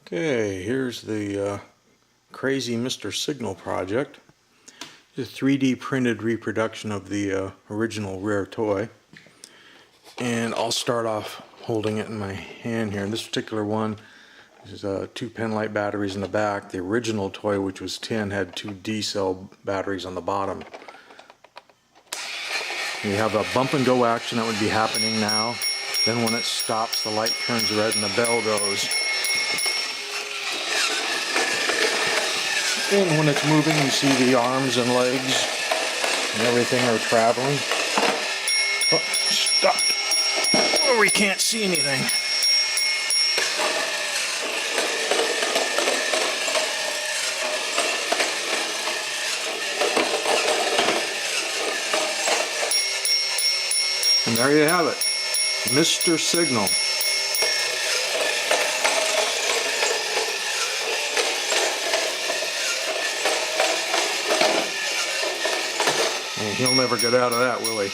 Okay, here's the crazy Mr. Signal project. It's a 3D printed reproduction of the original rare toy. And I'll start off holding it in my hand here. And this particular one is 2 penlight batteries in the back. The original toy, which was tin, had 2 D-cell batteries on the bottom. You have a bump and go action that would be happening now. Then when it stops, the light turns red and the bell goes. And when it's moving, you see the arms and legs and everything are traveling. Oh, stuck. Oh, we can't see anything. And there you have it, Mr. Signal. And he'll never get out of that, will he?